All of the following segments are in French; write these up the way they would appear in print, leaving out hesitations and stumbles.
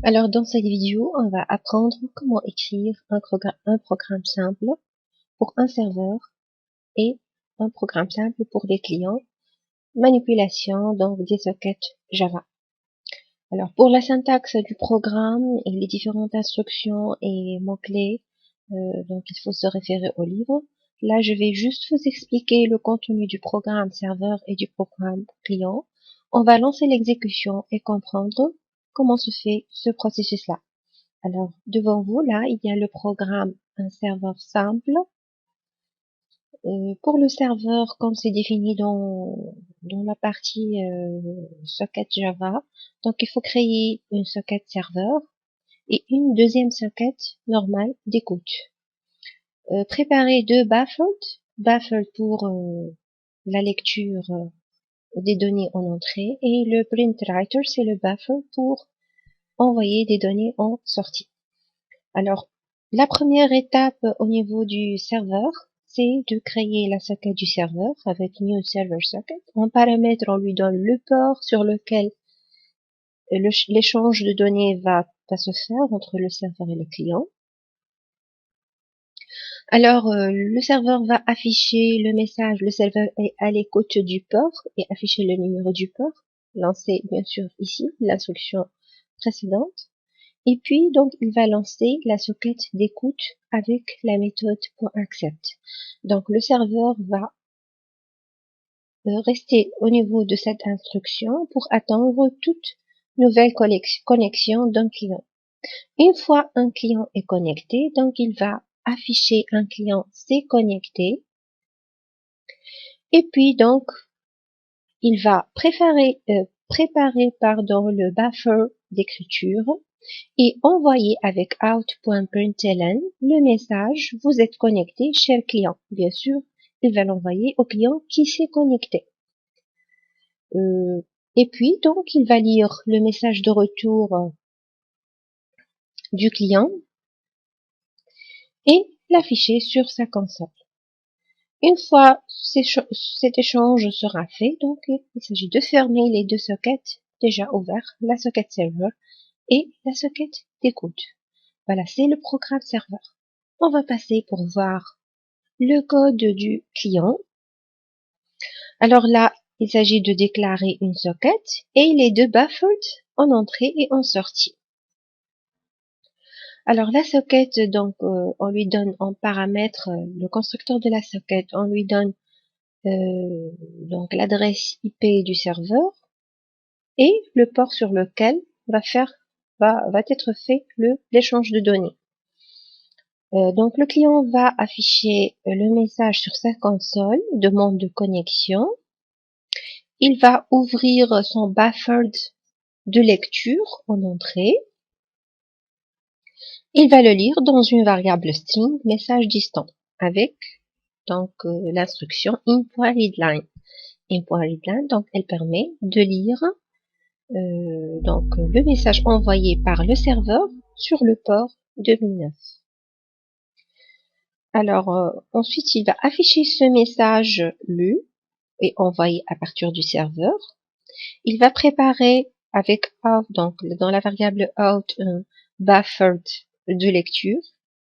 Alors, dans cette vidéo, on va apprendre comment écrire un programme simple pour un serveur et un programme simple pour les clients. Manipulation, donc des sockets Java. Alors, pour la syntaxe du programme et les différentes instructions et mots-clés, donc il faut se référer au livre. Là, je vais juste vous expliquer le contenu du programme serveur et du programme client. On va lancer l'exécution et comprendre comment se fait ce processus-là. Alors, devant vous, là, il y a le programme un serveur simple. Pour le serveur, comme c'est défini dans la partie socket Java, donc il faut créer une socket serveur et une deuxième socket normale d'écoute. Préparer deux buffer pour la lecture des données en entrée et le print writer, c'est le buffer pour envoyer des données en sortie. Alors, la première étape au niveau du serveur, c'est de créer la socket du serveur avec New Server Socket. En paramètre, on lui donne le port sur lequel l'échange de données va se faire entre le serveur et le client. Alors, le serveur va afficher le message, le serveur est à l'écoute du port et afficher le numéro du port, lancé bien sûr ici, l'instruction précédente. Et puis, donc, il va lancer la socket d'écoute avec la méthode .accept. Donc, le serveur va rester au niveau de cette instruction pour attendre toute nouvelle connexion d'un client. Une fois un client est connecté, donc il va afficher un client s'est connecté. Et puis, donc, il va préparer le buffer d'écriture et envoyer avec out.println le message vous êtes connecté, cher client. Bien sûr, il va l'envoyer au client qui s'est connecté. Et puis, donc, il va lire le message de retour du client et l'afficher sur sa console. Une fois cet échange sera fait, donc, il s'agit de fermer les deux sockets déjà ouverts, la socket server et la socket d'écoute. Voilà, c'est le programme serveur. On va passer pour voir le code du client. Alors là, il s'agit de déclarer une socket et les deux buffers en entrée et en sortie. Alors la socket, donc, on lui donne en paramètre le constructeur de la socket, on lui donne donc l'adresse IP du serveur et le port sur lequel va être fait l'échange de données. Donc le client va afficher le message sur sa console, demande de connexion. Il va ouvrir son buffer de lecture en entrée. Il va le lire dans une variable string message distant avec donc l'instruction in.readline. In.readline, donc elle permet de lire donc le message envoyé par le serveur sur le port 2009. Alors, ensuite, il va afficher ce message lu et envoyé à partir du serveur. Il va préparer avec out, donc dans la variable out, un buffer de lecture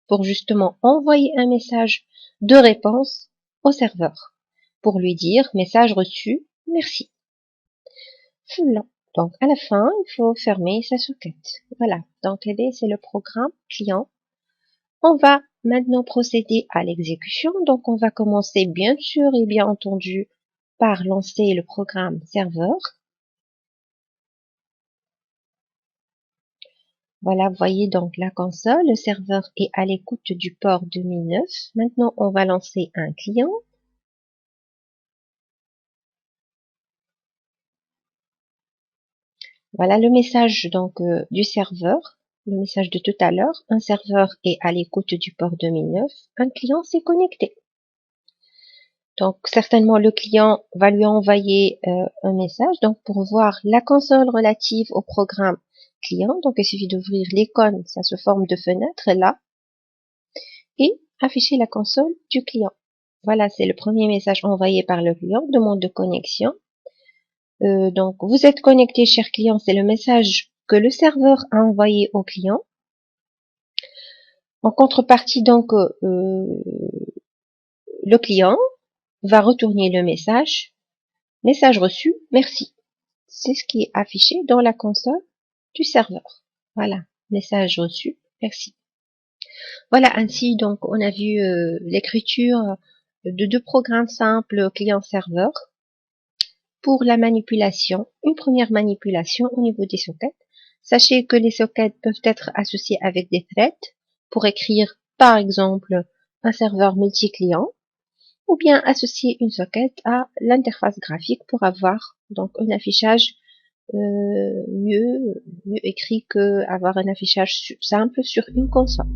pour justement envoyer un message de réponse au serveur pour lui dire message reçu, merci. Voilà. Donc, à la fin, il faut fermer sa socket. Voilà. Donc, c'est le programme client. On va maintenant procéder à l'exécution. Donc, on va commencer bien sûr et bien entendu par lancer le programme serveur. Voilà, vous voyez donc la console. Le serveur est à l'écoute du port 2009. Maintenant, on va lancer un client. Voilà le message donc du serveur. Le message de tout à l'heure. Un serveur est à l'écoute du port 2009. Un client s'est connecté. Donc, certainement, le client va lui envoyer un message. Donc, pour voir la console relative au programme client, donc il suffit d'ouvrir l'icône, ça se forme de fenêtres là, et afficher la console du client. Voilà, c'est le premier message envoyé par le client, demande de connexion. Donc, vous êtes connecté, cher client, c'est le message que le serveur a envoyé au client. En contrepartie, donc, le client va retourner le message reçu, merci. C'est ce qui est affiché dans la console du serveur. Voilà, message reçu, merci. Voilà, ainsi donc on a vu l'écriture de deux programmes simples client-serveur pour la manipulation. Une première manipulation au niveau des sockets. Sachez que les sockets peuvent être associés avec des threads pour écrire par exemple un serveur multi-client, ou bien associer une socket à l'interface graphique pour avoir donc un affichage mieux écrit que avoir un affichage simple sur une console.